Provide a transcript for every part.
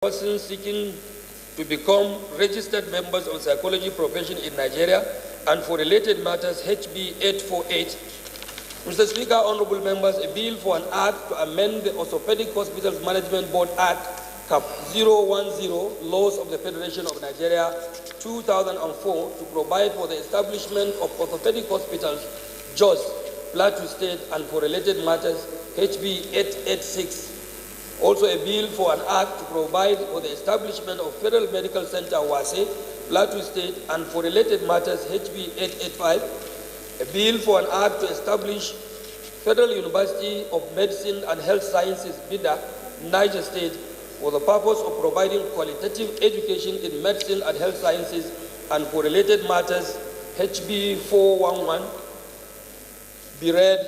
persons seeking to become registered members of psychology profession in Nigeria and for related matters HB 848. Mr. Speaker, honorable members, a bill for an act to amend the Orthopedic Hospitals Management Board Act Cap 010, Laws of the Federation of Nigeria 2004 to provide for the establishment of orthopedic hospitals, Jos, Plateau State, and for related matters HB 886. Also a bill for an act to provide for the establishment of Federal Medical Center Wase, Plateau State, and for related matters HB 885. A bill for an act to establish Federal University of Medicine and Health Sciences, Bida, Niger State, for the purpose of providing qualitative education in medicine and health sciences, and for related matters HB 411 be read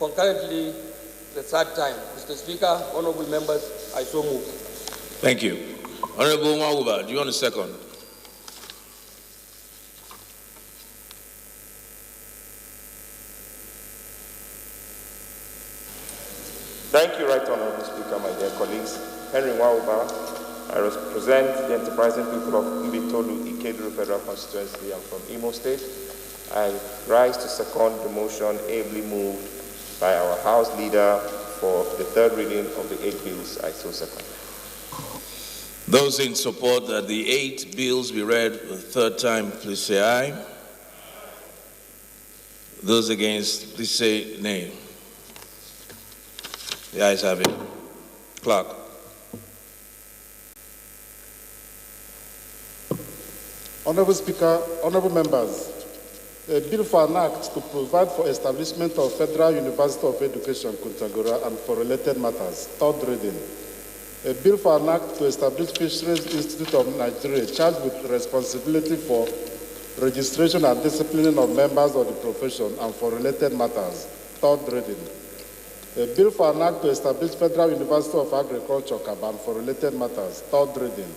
concurrently the third time. Mr. Speaker, honorable members, I so move. Thank you. Honorable Mwauba, do you want a second? Thank you, Right Honorable Speaker, my dear colleagues. Henry Mwauba, I represent the enterprising people of Mbitolu, Ikeduru Federal Constituency. I'm from Imo State. I rise to second the motion ably moved by our House Leader for the third reading of the 8 bills. I so second. Those in support that the 8 bills be read the third time, please say aye. Those against, please say nay. The ayes have it. Clerk. Honorable Speaker, honorable members, a bill for an act to provide for establishment of Federal University of Education, Kuntagora, and for related matters, third reading. A bill for an act to establish Fisheries Institute of Nigeria, charged with responsibility for registration and disciplining of members of the profession and for related matters, third reading. A bill for an act to establish Federal University of Agriculture, Kaban, for related matters, third reading.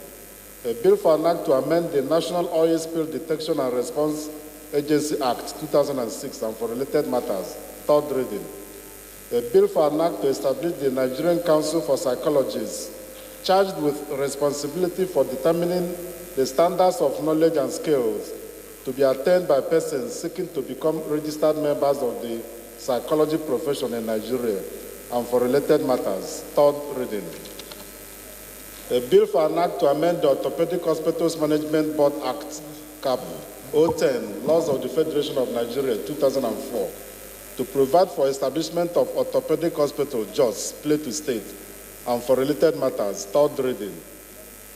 A bill for an act to amend the National Oil Spill Detection and Response Agency Act 2006 and for related matters, third reading. A bill for an act to establish the Nigerian Council for Psychologists, charged with responsibility for determining the standards of knowledge and skills to be attained by persons seeking to become registered members of the psychology profession in Nigeria and for related matters, third reading. A bill for an act to amend the Orthopedic Hospitals Management Board Act, Cap 010, Laws of the Federation of Nigeria 2004, to provide for establishment of Orthopedic Hospital, Jos, Plateau State, and for related matters, third reading.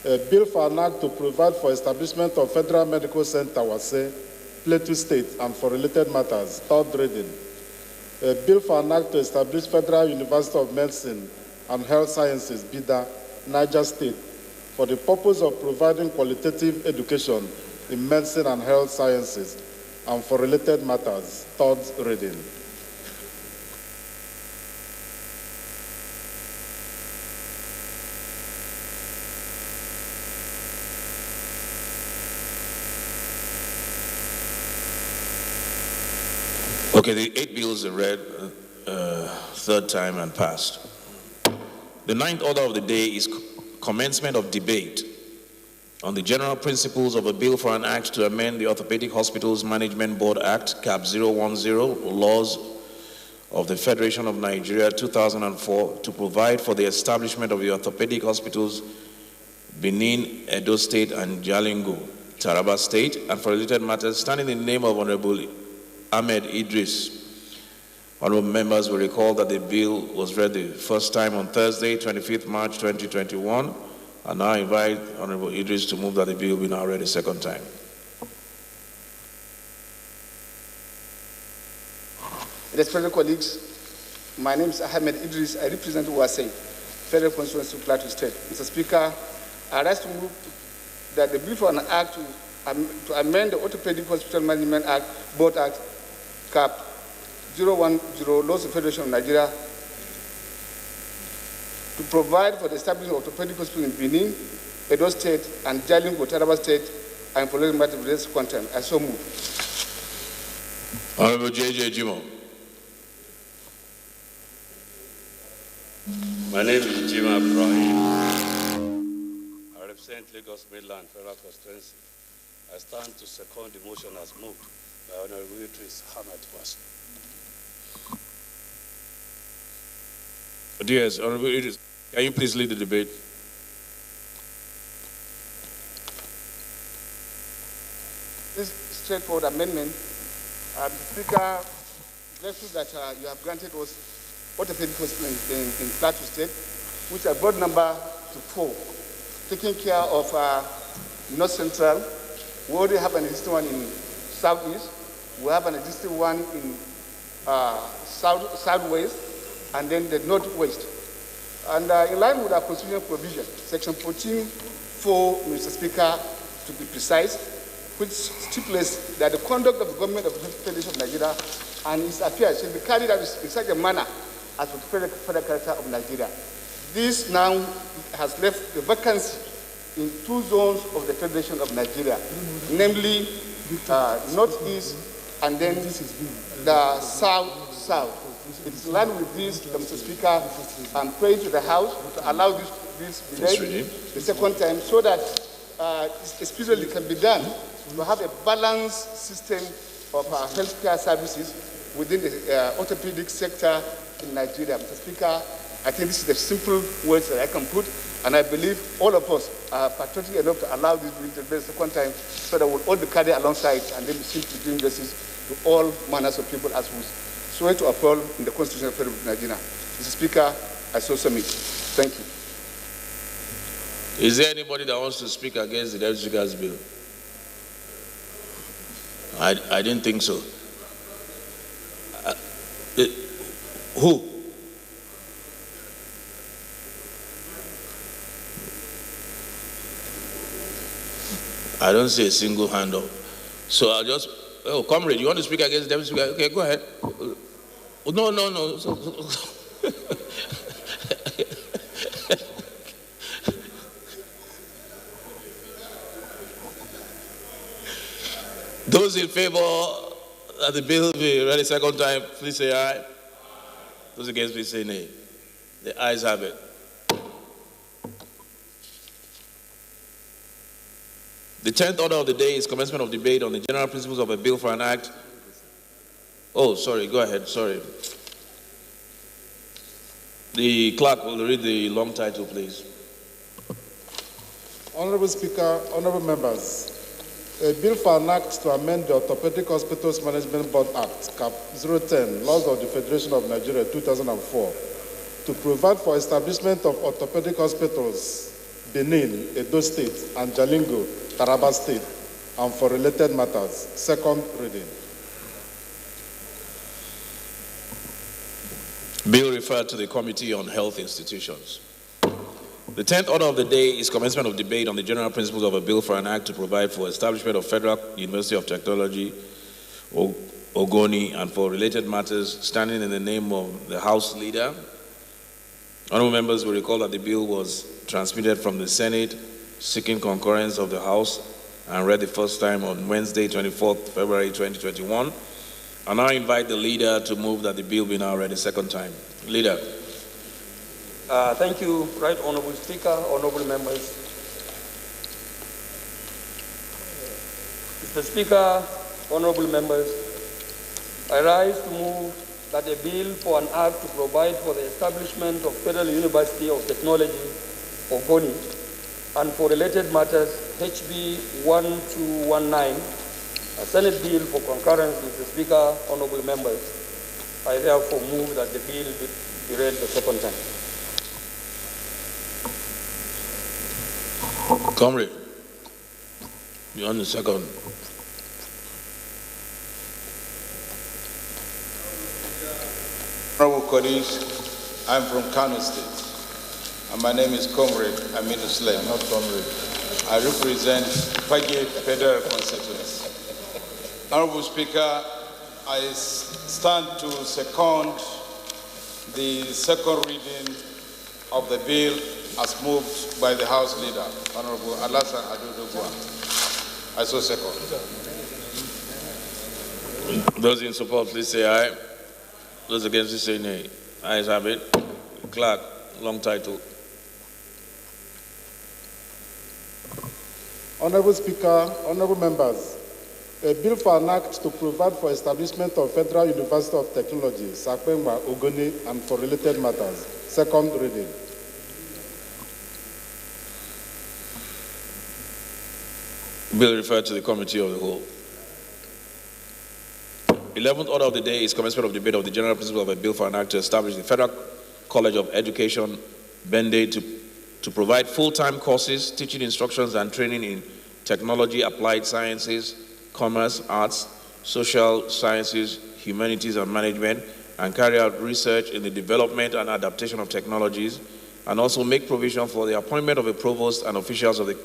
A bill for an act to provide for establishment of Federal Medical Center, Wase, Plateau State, and for related matters, third reading. A bill for an act to establish Federal University of Medicine and Health Sciences, Bida, Niger State, for the purpose of providing qualitative education in medicine and health sciences, and for related matters, third reading. Okay, the 8 bills are read third time and passed. The ninth order of the day is commencement of debate on the general principles of a bill for an act to amend the Orthopedic Hospitals Management Board Act, Cap 010, Laws of the Federation of Nigeria 2004, to provide for the establishment of the orthopedic hospitals Benin, Edo State, and Jalingo, Taraba State, and for related matters, standing in the name of Honorable Ahmed Idris. Honorable members will recall that the bill was read the first time on Thursday, 25th March 2021, and now I invite Honorable Idris to move that the bill be now read a second time. Respected colleagues, my name is Ahmed Idris. I represent Wase, Federal Constituency, Plateau State. Mr. Speaker, I rise to move that the bill for an act to amend the Orthopedic Hospital Management Act, Board Act, Cap 010, Laws of the Federation of Nigeria, to provide for the establishment of orthopedic hospital in Benin, Edo State, and Jalingo, Taraba State, and for related matters of this content. I so move. Honorable J.J. Jimo. My name is Jima Ibrahim. represent Lagos Mainland Federal Constituency. I stand to second the motion as moved by Honorable Idris Ahmed first. Yes, Honorable Idris, can you please lead the debate? This straightforward amendment, Speaker, grateful that you have granted us orthopedic hospital in Plateau State, which I brought number to 4, taking care of North Central. We already have an existing one in Southeast. We have an existing one in Southwest, and then the Northwest. And in line with our constitutional provision, Section 14(4), Mr. Speaker, to be precise, which stipulates that the conduct of the government of the Federation of Nigeria and its affairs shall be carried out in such a manner as for the federal character of Nigeria. This now has left the vacancy in 2 zones of the Federation of Nigeria, namely Northeast and then the South. It's in line with this, Mr. Speaker, I'm praying to the House to allow this delay the second time so that expediently can be done to have a balanced system of healthcare services within the orthopedic sector in Nigeria. Mr. Speaker, I think this is the simple words that I can put, and I believe all of us are patriotic enough to allow this to be the second time so that we'll all be carried alongside and then be simply doing justice to all manners of people as we swear to uphold in the Constitution of the Federal of Nigeria. Mr. Speaker, I so submit. Thank you. Is there anybody that wants to speak against the Deputy Speaker's bill? I didn't think so. Who? I don't see a single hand up. So I'll just, comrade, you want to speak against the Deputy Speaker? Okay, go ahead. No. Those in favor that the bill be read a second time, please say aye. Those against, please say nay. The ayes have it. The 10th order of the day is commencement of debate on the general principles of a bill for an act. Oh, sorry, go ahead, sorry. The clerk will read the long title, please. Honorable Speaker, honorable members, a bill for an act to amend the Orthopedic Hospitals Management Board Act, Cap 010, Laws of the Federation of Nigeria 2004, to provide for establishment of orthopedic hospitals, Benin, Edo State, and Jalingo, Taraba State, and for related matters. Second reading. Bill referred to the Committee on Health Institutions. The 10th order of the day is commencement of debate on the general principles of a bill for an act to provide for establishment of Federal University of Technology, Ogoni, and for related matters, standing in the name of the House Leader. Honorable members will recall that the bill was transmitted from the Senate, seeking concurrence of the House, and read the first time on Wednesday, 24th February 2021. I now invite the Leader to move that the bill be now read a second time. Leader. Thank you, Right Honorable Speaker, honorable members. Mr. Speaker, honorable members, I rise to move that a bill for an act to provide for the establishment of Federal University of Technology, Ogoni, and for related matters, HB 1219, a Senate bill for concurrence, Mr. Speaker, honorable members. I therefore move that the bill be read the second time. Comrade, you're on the second. Honorable colleagues, I'm from Kano State, and my name is Comrade Aminu Slem, not Comrade. I represent Page Federal Constituency. Honorable Speaker, I stand to second the second reading of the bill as moved by the House Leader, Honorable Alasan Adodogwa. I so second. Those in support, please say aye. Those against, please say nay. Ayes have it. Clerk, long title. Honorable Speaker, honorable members, a bill for an act to provide for establishment of Federal University of Technology, Sakpengba, Ogoni, and for related matters. Second reading. Bill referred to the Committee of the Whole. 11th order of the day is commencement of debate of the general principle of a bill for an act to establish the Federal College of Education, Bende, to provide full-time courses, teaching instructions and training in technology, applied sciences, commerce, arts, social sciences, humanities and management, and carry out research in the development and adaptation of technologies, and also make provision for the appointment of a provost and officials of the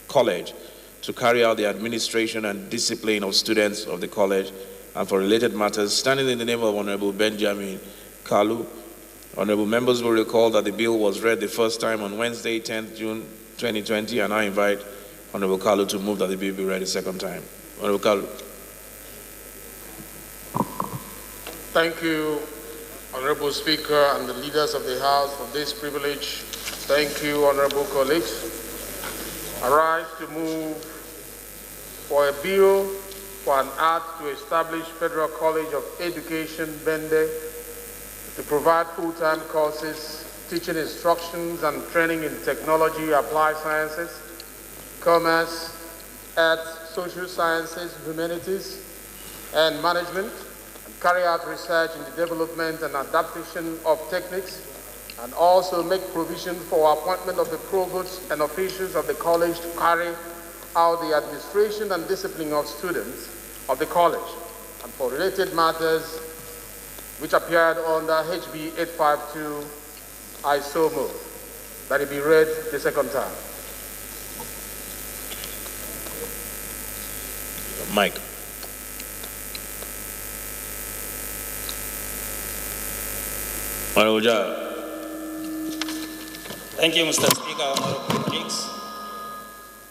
college to carry out the administration and discipline of students of the college, and for related matters, standing in the name of Honorable Benjamin Kalu. Honorable members will recall that the bill was read the first time on Wednesday, 10th June 2020, and I invite Honorable Kalu to move that the bill be read a second time. Honorable Kalu. Thank you, Honorable Speaker and the leaders of the House, for this privilege. Thank you, Honorable colleagues. I rise to move for a bill for an act to establish Federal College of Education, Bende, to provide full-time courses, teaching instructions and training in technology, applied sciences, commerce, arts, social sciences, humanities, and management, and carry out research in the development and adaptation of techniques, and also make provision for appointment of the provost and officials of the college to carry out the administration and discipline of students of the college, and for related matters which appeared under HB 852, I so move that it be read the second time. Mike. Abuja. Thank you, Mr. Speaker, honorable colleagues.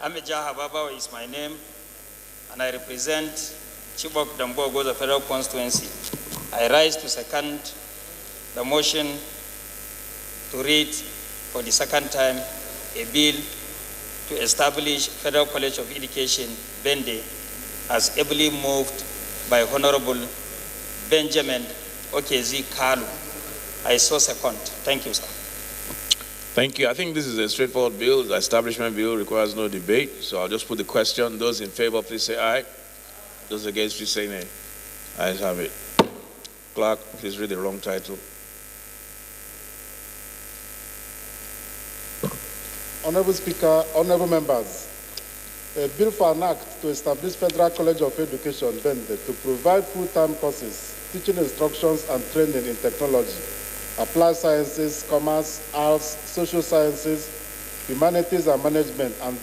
Abuja Hababawa is my name, and I represent Chibok Dambogo, the Federal Constituency. I rise to second the motion to read for the second time a bill to establish Federal College of Education, Bende, as ably moved by Honorable Benjamin Okezi Kalu. I so second. Thank you, sir. Thank you. I think this is a straightforward bill. The establishment bill requires no debate. So I'll just put the question. Those in favor, please say aye. Those against, please say nay. Ayes have it. Clerk, please read the wrong title. Honorable Speaker, honorable members, a bill for an act to establish Federal College of Education, Bende, to provide full-time courses, teaching instructions and training in technology, applied sciences, commerce, arts, social sciences, humanities and management, and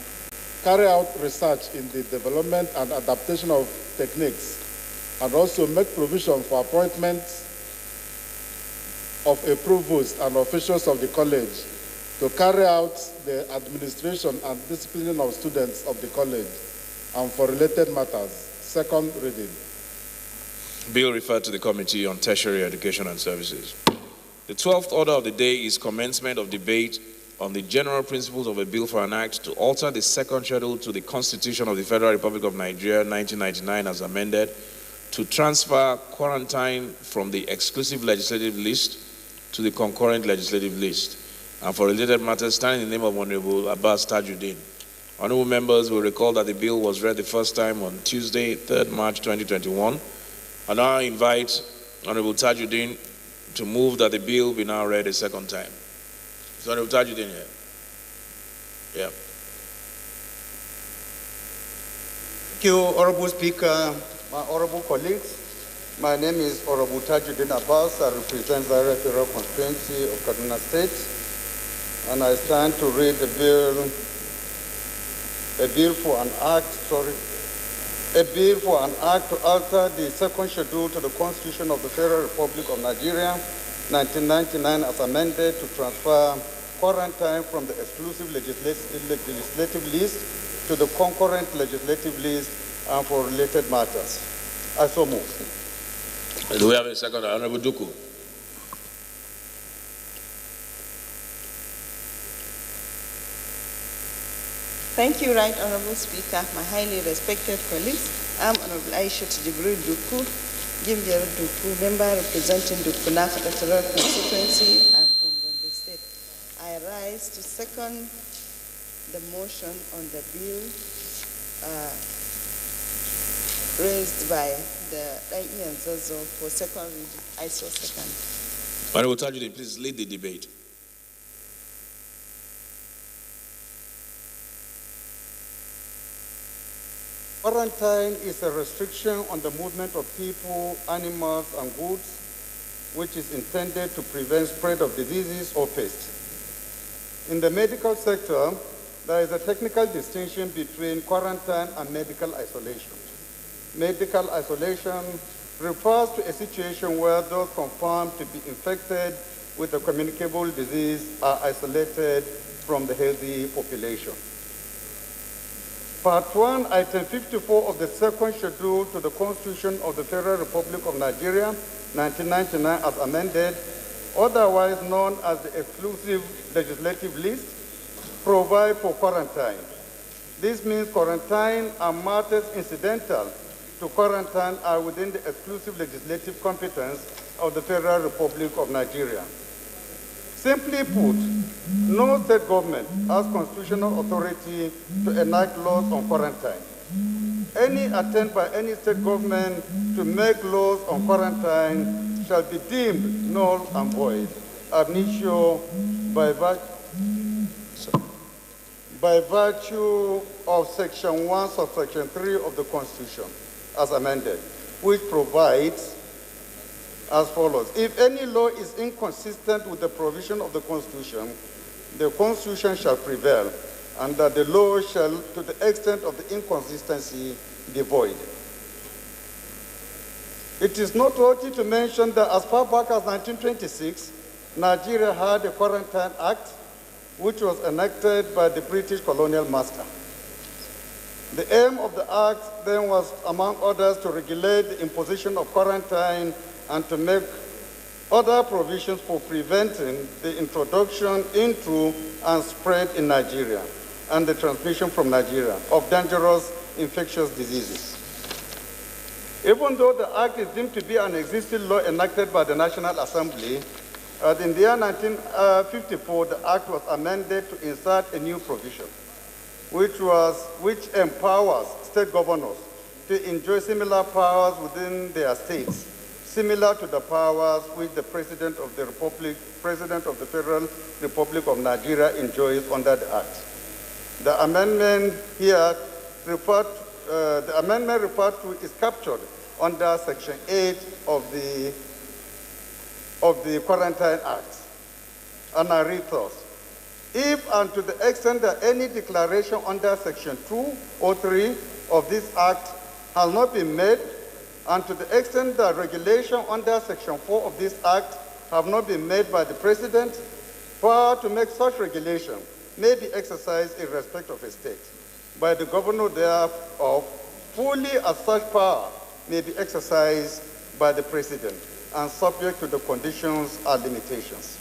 carry out research in the development and adaptation of techniques, and also make provision for appointments of a provost and officials of the college to carry out the administration and disciplining of students of the college, and for related matters. Second reading. Bill referred to the Committee on Tertiary Education and Services. The 12th order of the day is commencement of debate on the general principles of a bill for an act to alter the second schedule to the Constitution of the Federal Republic of Nigeria, 1999, as amended, to transfer quarantine from the exclusive legislative list to the concurrent legislative list, and for related matters, standing in the name of Honorable Abbas Tajuddin. Honorable members will recall that the bill was read the first time on Tuesday, 3rd March 2021, and now I invite Honorable Tajuddin to move that the bill be now read a second time. Is Honorable Tajuddin here? Yeah. Thank you, Honorable Speaker, my honorable colleagues. My name is Honorable Tajuddin Abbas. I represent the Directorate constituency of Kaduna State, and I stand to read a bill for an act to alter the second schedule to the Constitution of the Federal Republic of Nigeria, 1999, as amended, to transfer quarantine from the exclusive legislative list to the concurrent legislative list, and for related matters. I so move. Do we have a second? Honorable Duku. Thank you, Right Honorable Speaker, my highly respected colleagues. I'm Honorable Aisha Jibril Duku, Gimbiar Duku, member representing Dukunak Electoral Constituency. I'm from Gombe State. I rise to second the motion on the bill raised by the Nigerian Zozo for second reading. I so second. Honorable Tajudeen, please lead the debate. Quarantine is a restriction on the movement of people, animals, and goods, which is intended to prevent spread of diseases or pests. In the medical sector, there is a technical distinction between quarantine and medical isolation. Medical isolation refers to a situation where those confirmed to be infected with a communicable disease are isolated from the healthy population. Part 1, Item 54 of the second schedule to the Constitution of the Federal Republic of Nigeria, 1999 as amended, otherwise known as the exclusive legislative list, provide for quarantine. This means quarantine and matters incidental to quarantine are within the exclusive legislative competence of the Federal Republic of Nigeria. Simply put, no state government has constitutional authority to enact laws on quarantine. Any attempt by any state government to make laws on quarantine shall be deemed null and void, ab initio by virtue of Section 1, subsection 3 of the Constitution, as amended, which provides as follows. If any law is inconsistent with the provision of the Constitution shall prevail, and that the law shall, to the extent of the inconsistency, be void. It is noteworthy to mention that as far back as 1926, Nigeria had a Quarantine Act, which was enacted by the British colonial master. The aim of the act then was, among others, to regulate the imposition of quarantine and to make other provisions for preventing the introduction into and spread in Nigeria and the transmission from Nigeria of dangerous infectious diseases. Even though the act is deemed to be an existing law enacted by the National Assembly, in the year 1954, the act was amended to insert a new provision, which empowers state governors to enjoy similar powers within their states, similar to the powers which the President of the Federal Republic of Nigeria enjoys under the Act. The amendment here referred to is captured under Section 8 of the Quarantine Act. And I read thus. If and to the extent that any declaration under Section 2 or 3 of this Act has not been made, and to the extent that regulation under Section 4 of this Act have not been made by the President, power to make such regulation may be exercised in respect of a state. By the governor thereof, fully as such power may be exercised by the President and subject to the conditions and limitations.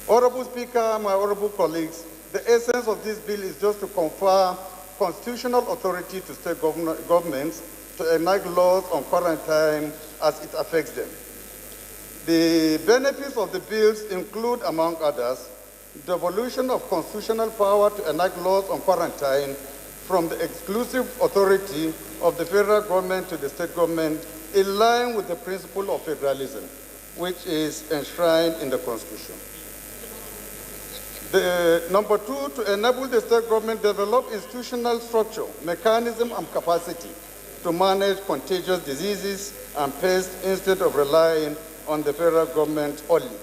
Honorable Speaker, my honorable colleagues, the essence of this bill is just to confer constitutional authority to state governments to enact laws on quarantine as it affects them. The benefits of the bills include, among others, the devolution of constitutional power to enact laws on quarantine from the exclusive authority of the federal government to the state government in line with the principle of federalism, which is enshrined in the Constitution. Number 2, to enable the state government to develop institutional structure, mechanism, and capacity to manage contagious diseases and pests instead of relying on the federal government only.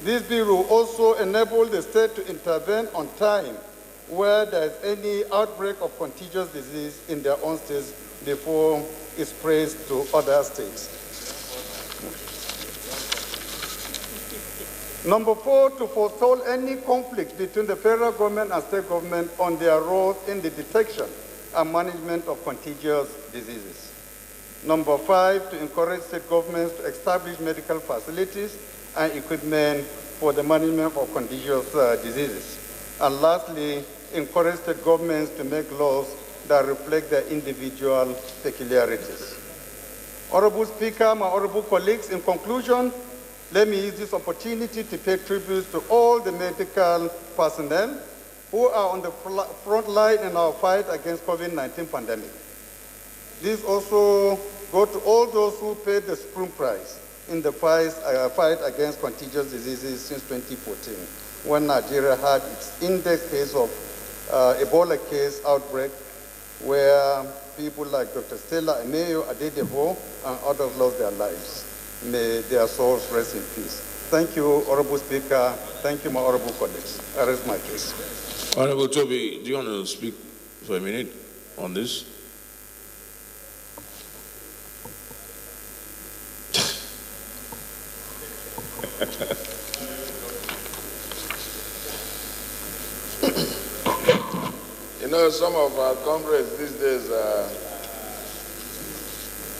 This bill will also enable the state to intervene on time where there is any outbreak of contagious disease in their own states before it spreads to other states. Number 4, to forestall any conflict between the federal government and state government on their roles in the detection and management of contagious diseases. Number 5, to encourage state governments to establish medical facilities and equipment for the management of contagious diseases. And lastly, encourage state governments to make laws that reflect their individual peculiarities. Honorable Speaker, my honorable colleagues, in conclusion, let me use this opportunity to pay tribute to all the medical personnel who are on the front line in our fight against COVID-19 pandemic. This also goes to all those who paid the supreme price in the fight against contagious diseases since 2014, when Nigeria had its index case of Ebola case outbreak, where people like Dr. Stella Emeyo Adedevo and others lost their lives. May their souls rest in peace. Thank you, Honorable Speaker. Thank you, my honorable colleagues. I rest my case. Honorable Toby, do you want to speak for a minute on this? You know, some of our comrades these days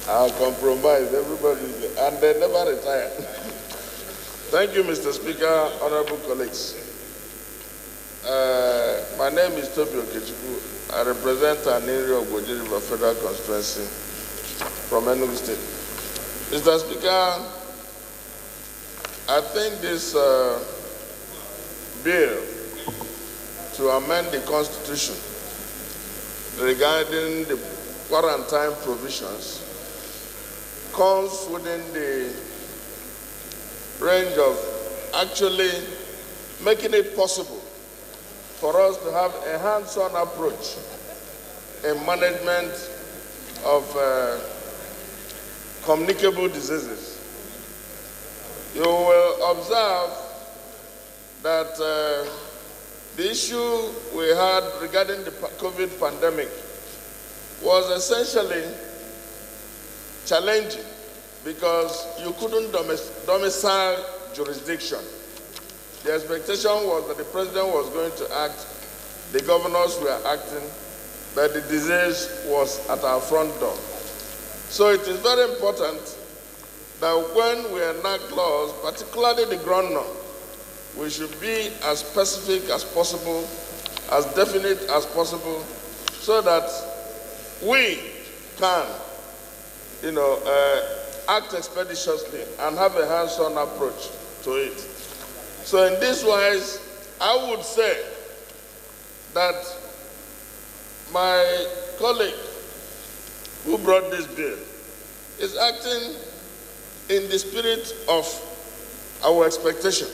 are compromised, everybody, and they never retire. Thank you, Mr. Speaker, honorable colleagues. My name is Toby Okechukwu. I represent an area of Abuja River Federal Constituency from Enugu State. Mr. Speaker, I think this bill to amend the Constitution regarding the quarantine provisions comes within the range of actually making it possible for us to have a hands-on approach in management of communicable diseases. You will observe that the issue we had regarding the COVID pandemic was essentially challenging because you couldn't domicile jurisdiction. The expectation was that the president was going to act, the governors were acting, but the disease was at our front door. So it is very important that when we enact laws, particularly the ground law, we should be as specific as possible, as definite as possible, so that we can, act expeditiously and have a hands-on approach to it. So in this wise, I would say that my colleague who brought this bill is acting in the spirit of our expectation,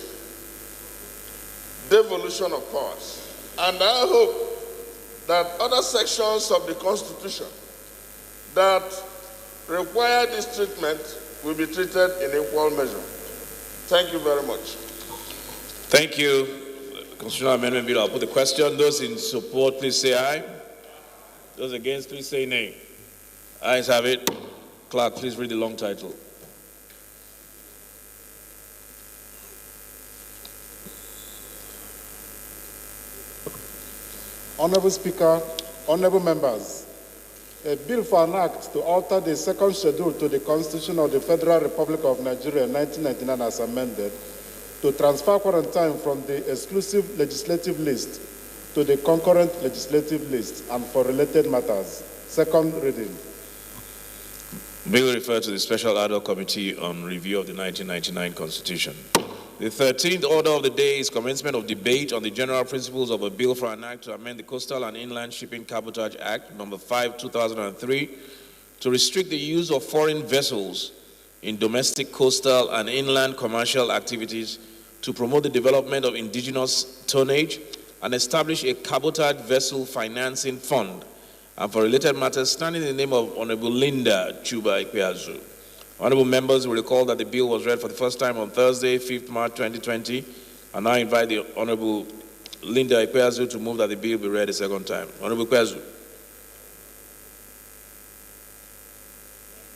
devolution of powers. And I hope that other sections of the Constitution that require this treatment will be treated in equal measure. Thank you very much. Thank you. Constitutional Amendment Bill, I'll put the question. Those in support, please say aye. Those against, please say nay. Ayes have it. Clerk, please read the long title. Honorable Speaker, honorable members, a bill for an act to alter the second schedule to the Constitution of the Federal Republic of Nigeria 1999 as amended, to transfer quarantine from the exclusive legislative list to the concurrent legislative list and for related matters. Second reading. Bill referred to the Special Ad hoc Committee on Review of the 1999 Constitution. The 13th order of the day is commencement of debate on the general principles of a bill for an act to amend the Coastal and Inland Shipping Cabotage Act, number 5, 2003, to restrict the use of foreign vessels in domestic, coastal, and inland commercial activities to promote the development of indigenous tonnage and establish a cabotage vessel financing fund, and for related matters standing in the name of Honorable Linda Chuba Ikpeazu. Honorable members will recall that the bill was read for the first time on Thursday, 5th March 2020, and I invite the Honorable Linda Ikpeazu to move that the bill be read a second time. Honorable Ikpeazu.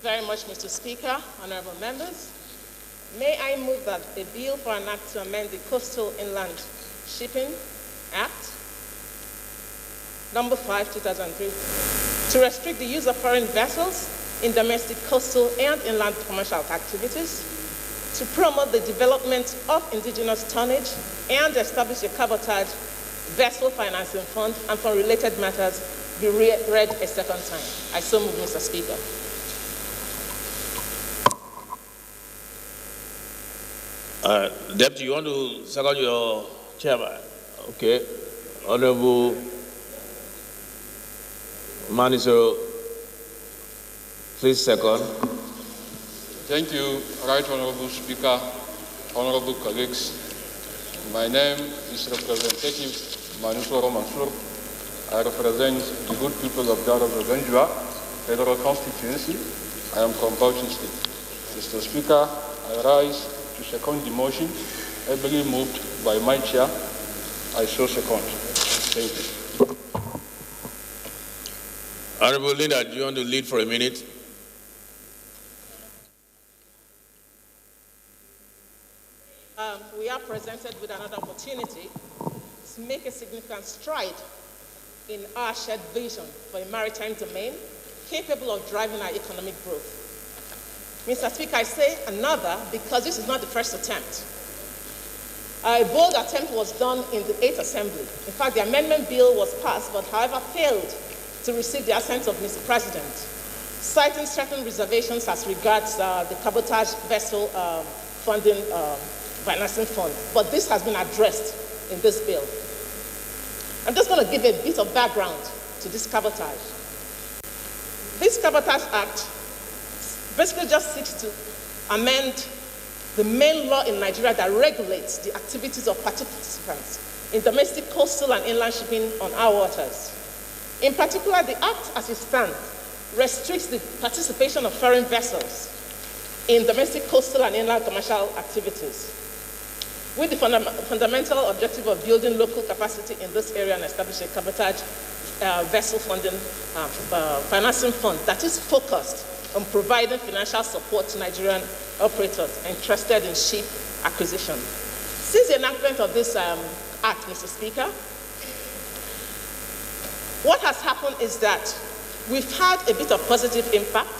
Very much, Mr. Speaker, honorable members. May I move that the bill for an act to amend the Coastal Inland Shipping Act, number 5, 2003, to restrict the use of foreign vessels in domestic, coastal, and inland commercial activities, to promote the development of indigenous tonnage and establish a cabotage Vessel Financing Fund, and for related matters be read a second time. I so move, Mr. Speaker. Deputy, you want to second your chairman? Okay. Honorable Manisero, please second. Thank you, Right Honorable Speaker, honorable colleagues. My name is Representative Manusoro Mansour. I represent the good people of Abuja Federal Constituency. I am from Bauchi State. Mr. Speaker, I rise to second the motion, ably moved by my chair. I so second. Thank you. Honorable Leader, do you want to lead for a minute? We are presented with another opportunity to make a significant stride in our shared vision for a maritime domain capable of driving our economic growth. Mr. Speaker, I say another because this is not the first attempt. A bold attempt was done in the 8th Assembly. In fact, the amendment bill was passed, but however failed to receive the assent of Mr. President, citing certain reservations as regards the cabotage vessel funding financing fund. But this has been addressed in this bill. I'm just going to give a bit of background to this cabotage. This Cabotage Act basically just seeks to amend the main law in Nigeria that regulates the activities of participants in domestic, coastal, and inland shipping on our waters. In particular, the Act as it stands restricts the participation of foreign vessels in domestic, coastal, and inland commercial activities, with the fundamental objective of building local capacity in this area and establishing a cabotage vessel funding financing fund that is focused on providing financial support to Nigerian operators interested in ship acquisition. Since the enactment of this act, Mr. Speaker, what has happened is that we've had a bit of positive impact,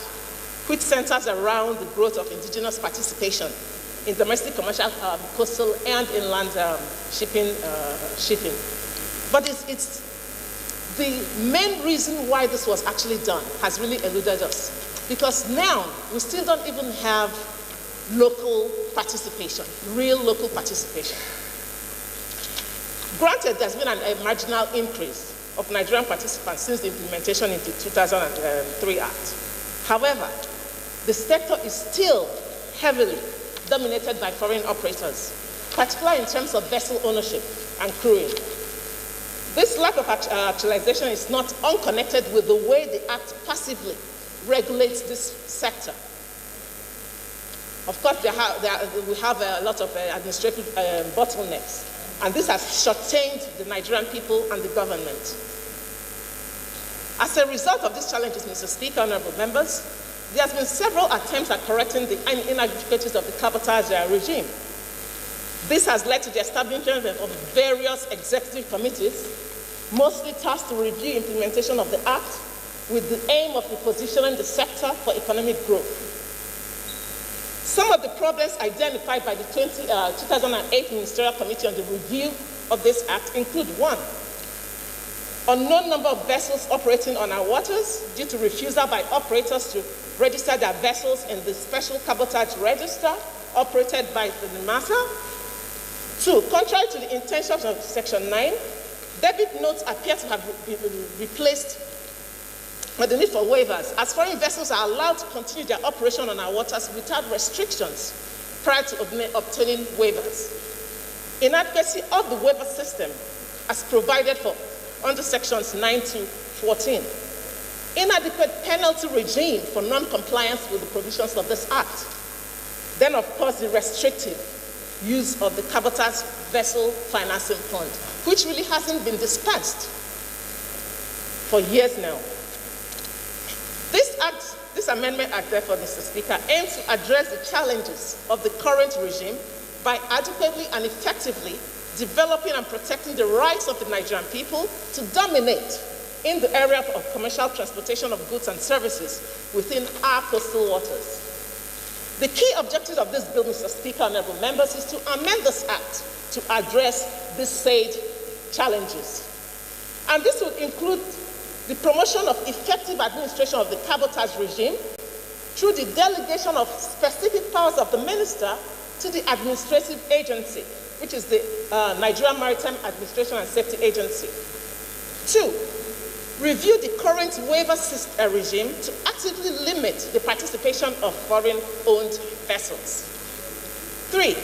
which centers around the growth of indigenous participation in domestic, commercial, coastal, and inland shipping. But it's the main reason why this was actually done has really eluded us, because now we still don't even have local participation, real local participation. Granted, there's been a marginal increase of Nigerian participants since the implementation in the 2003 Act. However, the sector is still heavily dominated by foreign operators, particularly in terms of vessel ownership and crewing. This lack of actualization is not unconnected with the way the Act passively regulates this sector. Of course, we have a lot of administrative bottlenecks, and this has shortchanged the Nigerian people and the government. As a result of these challenges, Mr. Speaker, honorable members, there has been several attempts at correcting the inadequacies of the cabotage regime. This has led to the establishment of various executive committees, mostly tasked to review implementation of the Act with the aim of repositioning the sector for economic growth. Some of the problems identified by the 2008 Ministerial Committee on the Review of this Act include: 1, unknown number of vessels operating on our waters due to refusal by operators to register their vessels in the special cabotage register operated by the NIMASA. 2, contrary to the intentions of Section 9, debit notes appear to have been replaced with the need for waivers, as foreign vessels are allowed to continue their operation on our waters without restrictions prior to obtaining waivers. Inadequacy of the waiver system as provided for under Sections 9 to 14. Inadequate penalty regime for non-compliance with the provisions of this Act. Then, of course, the restrictive use of the cabotage vessel financing fund, which really hasn't been dispensed for years now. This amendment act, therefore, Mr. Speaker, aims to address the challenges of the current regime by adequately and effectively developing and protecting the rights of the Nigerian people to dominate in the area of commercial transportation of goods and services within our coastal waters. The key objective of this bill, Mr. Speaker, honorable members, is to amend this Act to address this said challenges. And this would include the promotion of effective administration of the cabotage regime through the delegation of specific powers of the minister to the administrative agency, which is the Nigerian Maritime Administration and Safety Agency. 2, review the current waiver regime to actively limit the participation of foreign-owned vessels. 3,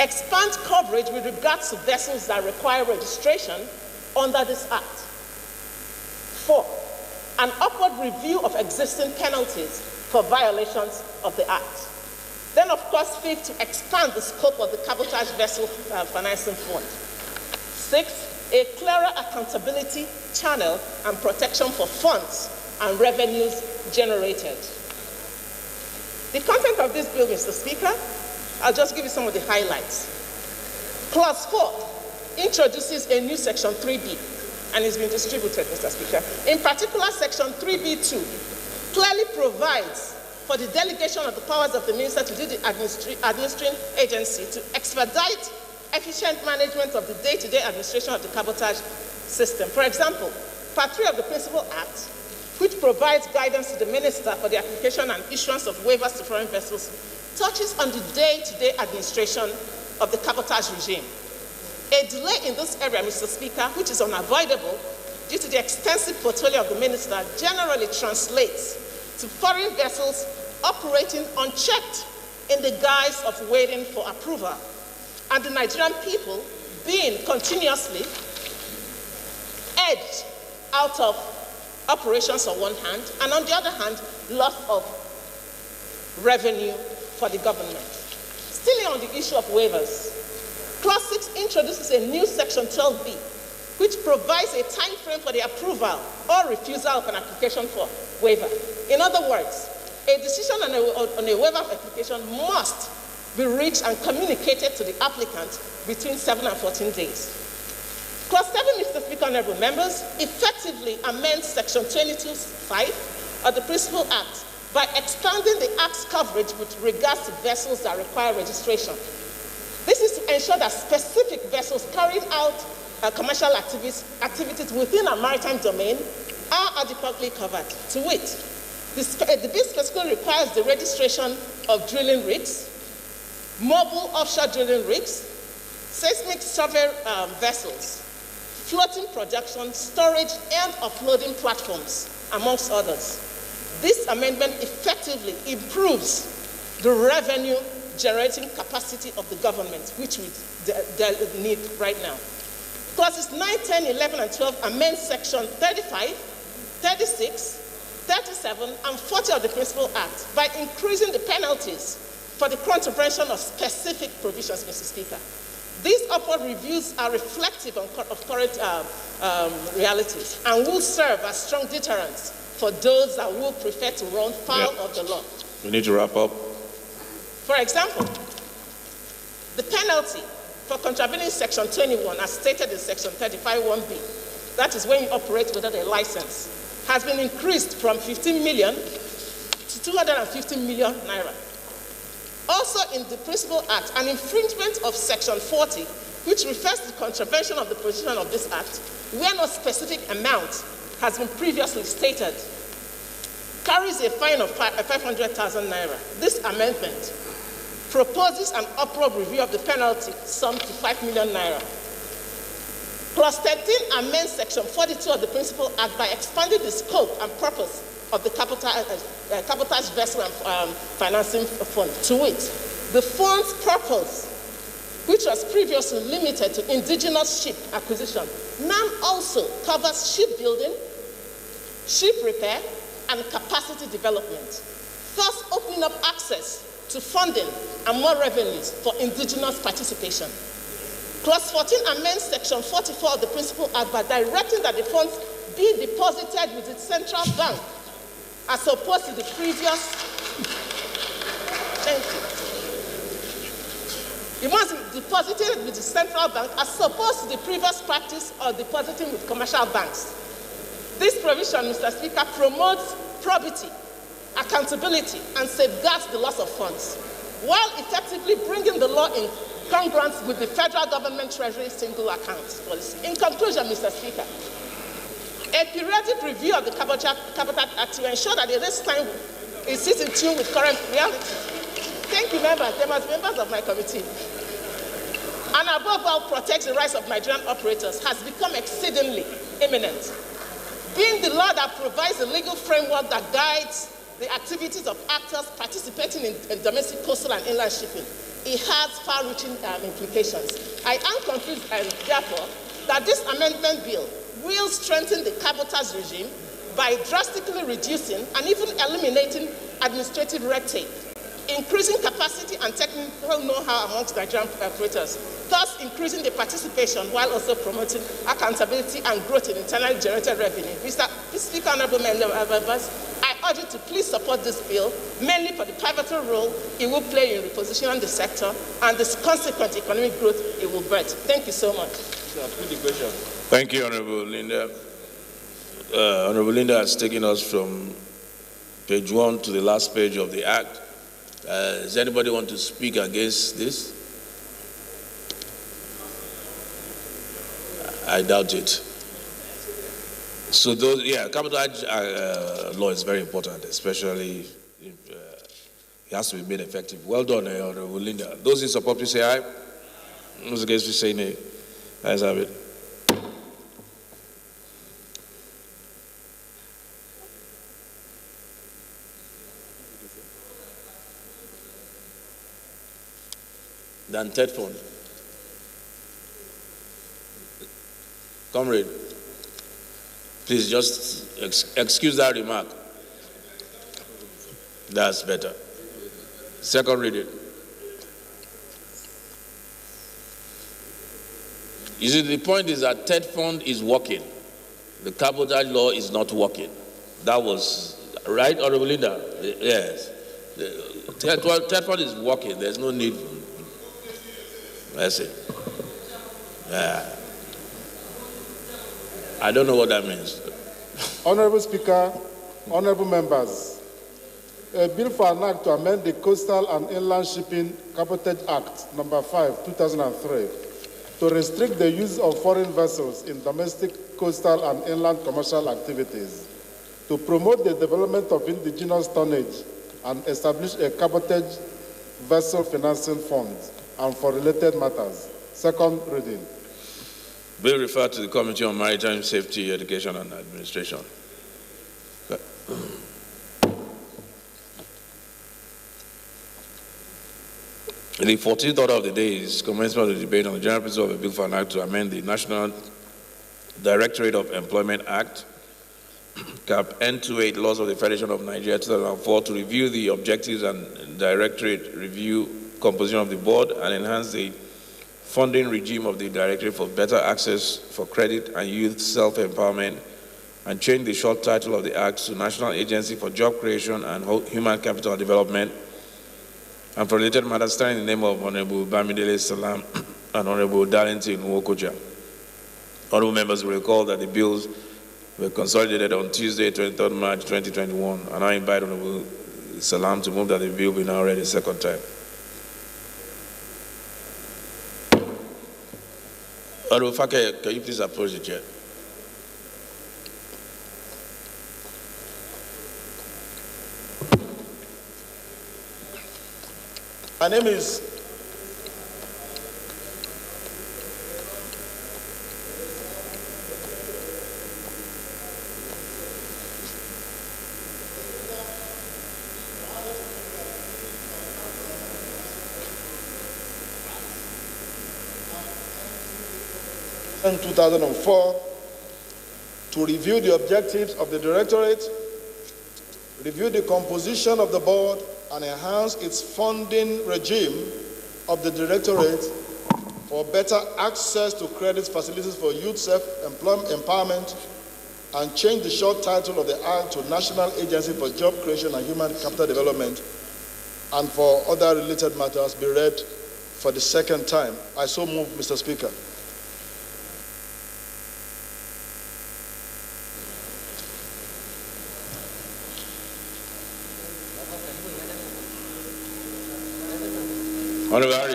expand coverage with regards to vessels that require registration under this Act. 4, an upward review of existing penalties for violations of the Act. Then, of course, 5th, to expand the scope of the cabotage vessel financing fund. 6, a clearer accountability channel and protection for funds and revenues generated. The content of this bill, Mr. Speaker, I'll just give you some of the highlights. Clause 4 introduces a new Section 3B, and it's been distributed, Mr. Speaker. In particular, Section 3B2 clearly provides for the delegation of the powers of the minister to do the administering agency to expedite efficient management of the day-to-day administration of the cabotage system. For example, Part 3 of the Principal Act, which provides guidance to the minister for the application and issuance of waivers to foreign vessels, touches on the day-to-day administration of the cabotage regime. A delay in this area, Mr. Speaker, which is unavoidable due to the extensive portfolio of the minister, generally translates to foreign vessels operating unchecked in the guise of waiting for approval, and the Nigerian people being continuously edged out of operations on one hand, and on the other hand, loss of revenue for the government. Still on the issue of waivers, Clause 6 introduces a new Section 12B, which provides a time frame for the approval or refusal of an application for waiver. In other words, a decision on a waiver application must be reached and communicated to the applicant between 7 and 14 days. Clause 7, Mr. Speaker, honorable members, effectively amends Section 22(5) of the Principal Act by expanding the Act's coverage with regards to vessels that require registration. This is to ensure that specific vessels carrying out commercial activities within a maritime domain are adequately covered. To wit, the bill specifically requires the registration of drilling rigs, mobile offshore drilling rigs, seismic survey vessels, floating production, storage, and offloading platforms, amongst others. This amendment effectively improves the revenue-generating capacity of the government, which we need right now. Clauses 9, 10, 11, and 12 amend Section 35, 36, 37, and 40 of the Principal Act by increasing the penalties for the contravention of specific provisions, Mr. Speaker. These upward reviews are reflective of current realities and will serve as strong deterrents for those that will prefer to run foul of the law. We need to wrap up. For example, the penalty for contravening Section 21, as stated in Section 35(1)(b), that is when you operate without a license, has been increased from 15 million to 250 million naira. Also in the Principal Act, an infringement of Section 40, which refers to the contravention of the provision of this Act, where no specific amount has been previously stated, carries a fine of 500,000 naira. This amendment proposes an upward review of the penalty, summed to 5 million naira. Clause 13 amends Section 42 of the Principal Act by expanding the scope and purpose of the cabotage vessel and financing fund. To wit, the fund's purpose, which was previously limited to indigenous ship acquisition, now also covers shipbuilding, ship repair, and capacity development, thus opening up access to funding and more revenues for indigenous participation. Clause 14 amends Section 44 of the Principal Act by directing that the funds be deposited with its central bank as opposed to the previous. Thank you. It must be deposited with the central bank as opposed to the previous practice of depositing with commercial banks. This provision, Mr. Speaker, promotes probity, accountability, and safeguards the loss of funds, while effectively bringing the law in congruent with the federal government treasury single account policy. In conclusion, Mr. Speaker, a periodic review of the Cabotage Act to ensure that the race time is in tune with current realities. Thank you, members. They must be members of my committee. And above all, protects the rights of Nigerian operators has become exceedingly imminent. Being the law that provides the legal framework that guides the activities of actors participating in domestic, coastal, and inland shipping, it has far-reaching implications. I am convinced, therefore, that this amendment bill will strengthen the cabotage regime by drastically reducing and even eliminating administrative red tape, increasing capacity and technical know-how amongst Nigerian operators, thus increasing the participation while also promoting accountability and growth in internally generated revenue. Mr. Speaker, honorable members, I urge you to please support this bill, mainly for the pivotal role it will play in repositioning the sector and the consequent economic growth it will birth. Thank you so much. Thank you, Honorable Linda. Honorable Linda has taken us from page 1 to the last page of the Act. Does anybody want to speak against this? I doubt it. So those, cabotage law is very important, especially if it has to be made effective. Well done, Honorable Linda. Those in support, please say aye. Those against, please say nay. Ayes have it. Then third phone. Comrade, please just excuse that remark. That's better. Second reading. You see, the point is that third fund is working. The cabotage law is not working. That was right, Honorable Linda? Yes. The third fund is working. There's no need. That's it. I don't know what that means. Honorable Speaker, honorable members, a bill for an act to amend the Coastal and Inland Shipping Cabotage Act, number 5, 2003, to restrict the use of foreign vessels in domestic, coastal, and inland commercial activities, to promote the development of indigenous tonnage and establish a cabotage vessel financing fund, and for related matters. Second reading. Bill referred to the Committee on Maritime Safety, Education and Administration. The 14th order of the day is commencement of the debate on the general principle of a bill for an act to amend the National Directorate of Employment Act, Cap N28, Laws of the Federation of Nigeria 2004, to review the objectives and Directorate review composition of the board and enhance the funding regime of the Directorate for better access for credit and youth self-empowerment, and change the short title of the Act to National Agency for Job Creation and Human Capital Development, and for related matters, standing in the name of Honorable Bamidele Salam and Honorable Darlington Nwokocha. Honorable members will recall that the bills were consolidated on Tuesday, 23rd March 2021, and I invite Honorable Salam to move that the bill be now read a second time. Honorable Fake, can you please approach the chair? My name is in 2004 to review the objectives of the Directorate, review the composition of the board, and enhance its funding regime of the Directorate for better access to credit facilities for youth self-empowerment, and change the short title of the Act to National Agency for Job Creation and Human Capital Development, and for other related matters be read for the second time. I so move, Mr. Speaker. Honorable Harry.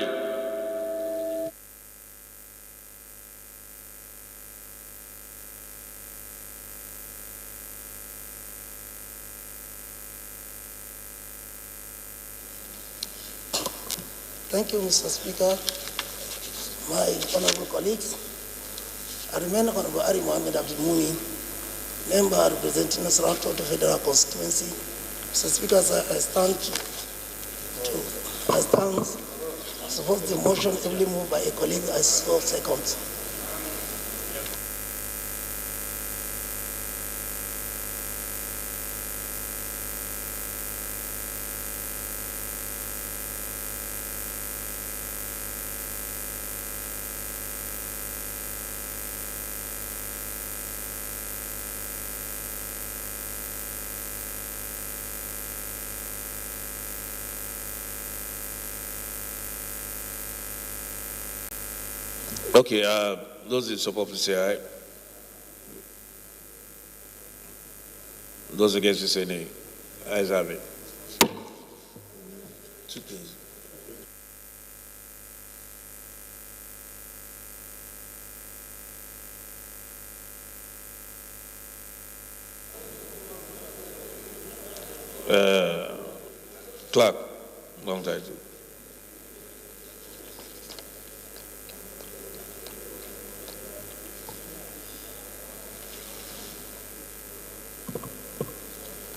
Thank you, Mr. Speaker. My honorable colleagues, I remain Honorable Ari Mohammed Abdul Mumi, member representing Nasarawa the Federal Constituency. Mr. Speaker, I stand to support the motion ably moved by a colleague I saw second. Okay, those in support, please say aye. Those against, please say nay. Ayes have it. Two, please. Clerk, long title.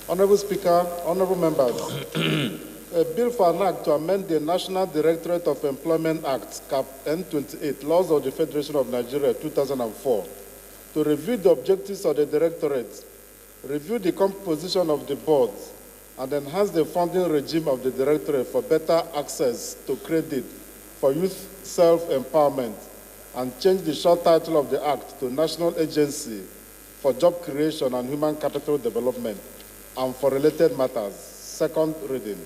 Honorable Speaker, honorable members, a bill for an act to amend the National Directorate of Employment Act, Cap N28, Laws of the Federation of Nigeria, 2004, to review the objectives of the Directorate, review the composition of the boards, and enhance the funding regime of the Directorate for better access to credit for youth self-empowerment, and change the short title of the Act to National Agency for Job Creation and Human Capital Development, and for related matters. Second reading.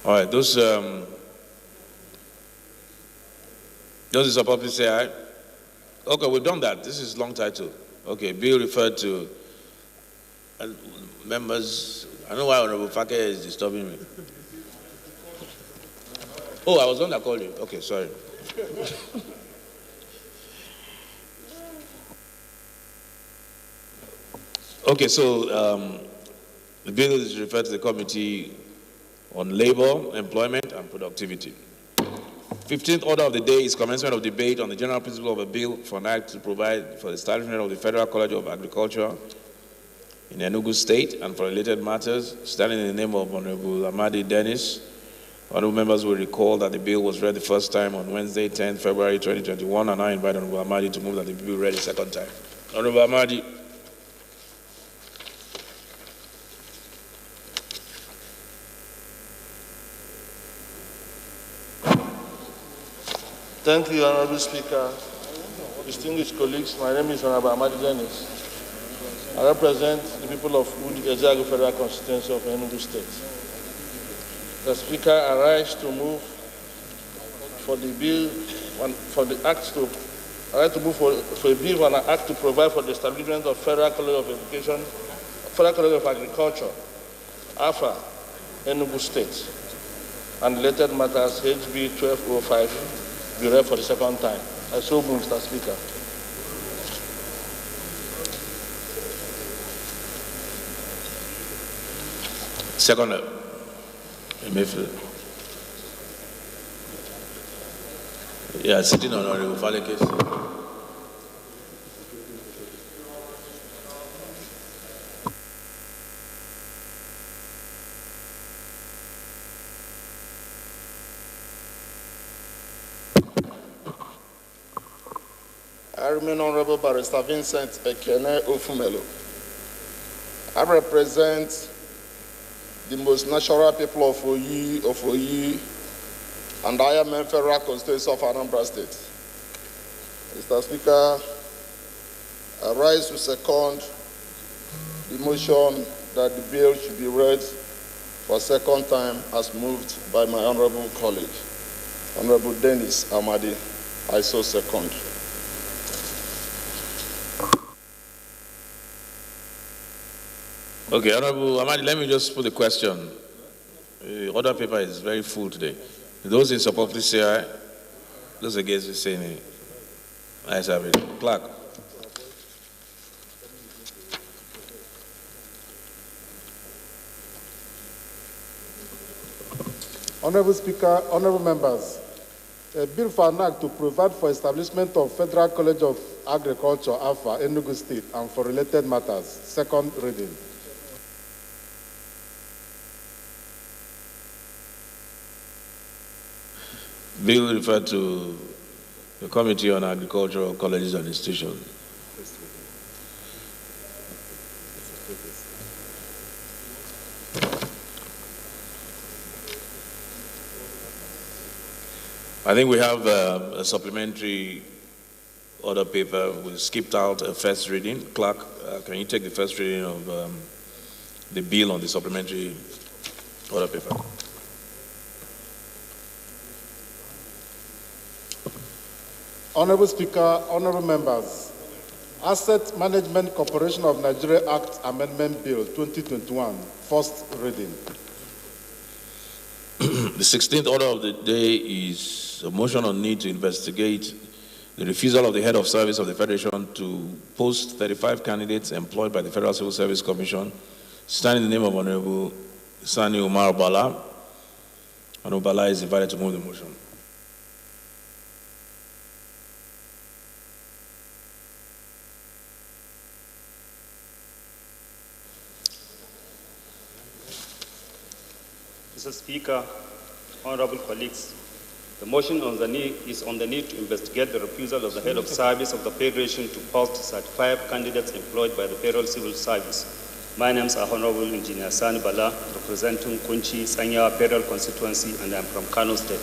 All right, those in support, please say aye. Okay, we've done that. This is long title. Okay, bill referred to members. I don't know why Honorable Fake is disturbing me. Oh, I was the one that called you. Okay, sorry. Okay, so the bill is referred to the Committee on Labor, Employment, and Productivity. 15th order of the day is commencement of debate on the general principle of a bill for an act to provide for the establishment of the Federal College of Agriculture in Enugu State and for related matters, standing in the name of Honorable Amadi Dennis. Honorable members will recall that the bill was read the first time on Wednesday, 10th February 2021, and I invite Honorable Amadi to move that the bill read the second time. Honorable Amadi. Thank you, Honorable Speaker. Distinguished colleagues, my name is Honorable Amadi Dennis. I represent the people of Abuja Federal Constituency of Enugu State. The Speaker, I rise to move for the bill, for the act to, I rise to move for a bill for an act to provide for the establishment of Federal College of Education, Federal College of Agriculture, AFA, Enugu State, and related matters, HB 1205. Be read for the second time. I so move, Mr. Speaker. Second, yeah, sitting on Honorable Falekes. I remain Honorable Barrister Vincent Ekene Ofumelo. I represent the most natural people of Oyi, and I am a Federal Constituency of Anambra State. Mr. Speaker, I rise to second the motion that the bill should be read for a second time as moved by my honorable colleague, Honorable Dennis Amadi. I so second. Okay, Honorable Amadi, let me just put the question. The order paper is very full today. Those in support, please say aye. Those against, please say nay. Ayes have it. Clerk. Honorable Speaker, honorable members, a bill for an act to provide for establishment of Federal College of Agriculture, Alpha, Enugu State, and for related matters. Second reading. Bill referred to the Committee on Agricultural Colleges and Institutions. I think we have a supplementary order paper. We skipped out a first reading. Clerk, can you take the first reading of the bill on the supplementary order paper? Honorable Speaker, honorable members, Asset Management Corporation of Nigeria Act Amendment Bill 2021, first reading. The 16th order of the day is a motion on need to investigate the refusal of the head of service of the Federation to post 35 candidates employed by the Federal Civil Service Commission, standing in the name of Honorable Sani Umar Bala. Honorable Bala is invited to move the motion. Mr. Speaker, honorable colleagues, the motion is on the need to investigate the refusal of the head of service of the Federation to post 35 candidates employed by the Federal Civil Service. My names are Honorable Engineer Sani Bala, representing Kunchi Sanya Federal Constituency, and I'm from Kano State.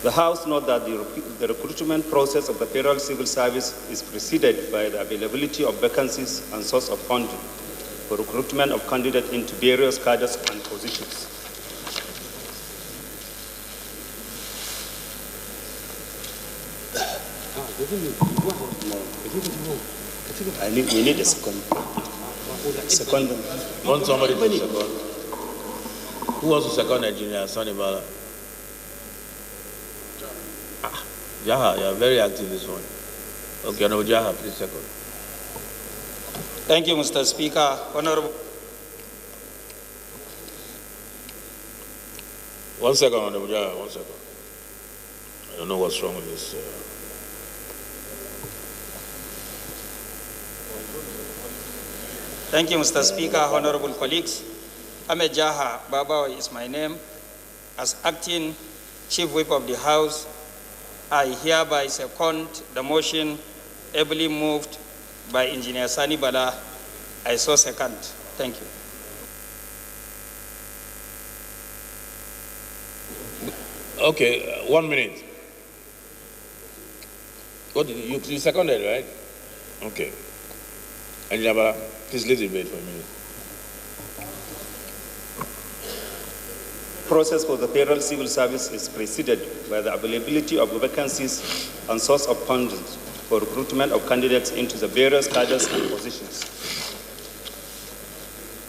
The House notes that the recruitment process of the Federal Civil Service is preceded by the availability of vacancies and source of funding for recruitment of candidates into various cadres and positions. We need a second. Want somebody to second? Who wants to second Engineer Sani Bala? Jaha, you are very active this one. Okay, Honorable Jaha, please second. Thank you, Mr. Speaker. Honorable. 1 second, Honorable Jaha, 1 second. I don't know what's wrong with this. Thank you, Mr. Speaker, honorable colleagues. Ahmed Jaha Babawa is my name. As acting Chief Whip of the House, I hereby second the motion ably moved by Engineer Sani Bala. I so second. Thank you. Okay, 1 minute. What did you seconded, right? Okay. Engineer Bala, please leave the debate for a minute. Process for the Federal Civil Service is preceded by the availability of vacancies and source of funding for recruitment of candidates into the various cadres and positions.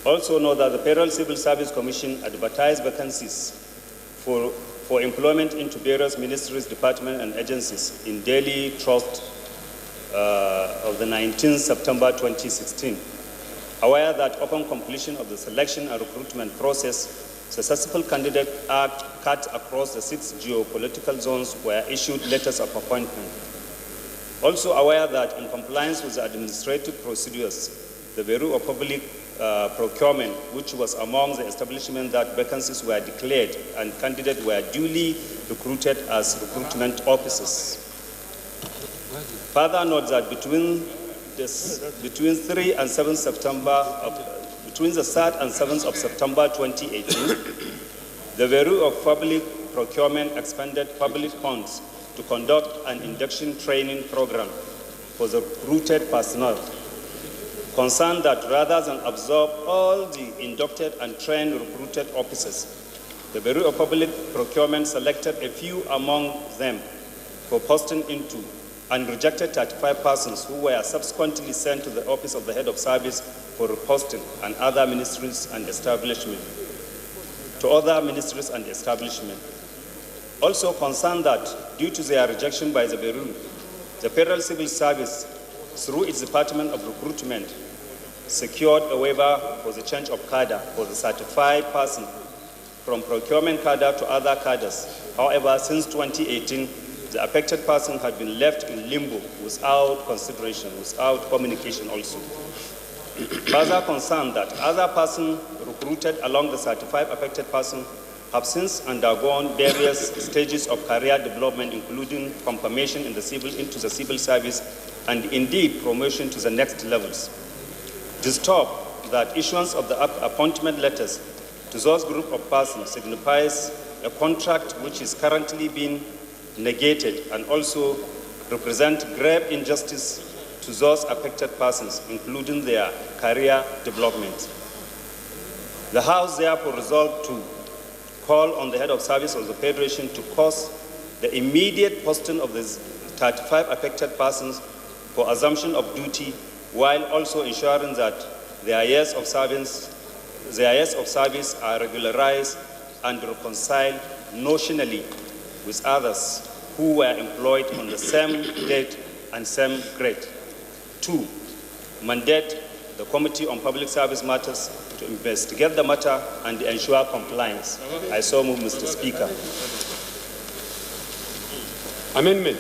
Also note that the Federal Civil Service Commission advertised vacancies for employment into various ministries, departments, and agencies in Daily Trust of the 19th September 2016. Aware that upon completion of the selection and recruitment process, successful candidates cut across the 6 geopolitical zones were issued letters of appointment. Also aware that in compliance with the administrative procedures, the Bureau of Public Procurement, which was among the establishments that vacancies were declared and candidates were duly recruited as recruitment officers. Further note that between the 3rd and 7th of September 2018, the Bureau of Public Procurement expended public funds to conduct an induction training program for the recruited personnel. Concerned that rather than absorb all the inducted and trained recruited officers, the Bureau of Public Procurement selected a few among them for posting into and rejected 35 persons who were subsequently sent to the office of the head of service for reposting and other ministries and establishments. Also concerned that due to their rejection by the Bureau, the Federal Civil Service, through its Department of Recruitment, secured a waiver for the change of cadre for the certified person from procurement cadre to other cadres. However, since 2018, the affected person had been left in limbo without consideration, without communication also. Further concerned that other persons recruited along the certified affected person have since undergone various stages of career development, including confirmation into the civil service and indeed promotion to the next levels. Disturbed that issuance of the appointment letters to those group of persons signifies a contract which is currently being negated and also represent grave injustice to those affected persons, including their career development. The House therefore resolved to call on the head of service of the Federation to cause the immediate posting of the 35 affected persons for assumption of duty, while also ensuring that their years of service are regularized and reconciled notionally with others who were employed on the same date and same grade. 2, mandate the Committee on Public Service Matters to investigate the matter and ensure compliance. I so move, Mr. Speaker. Amendment.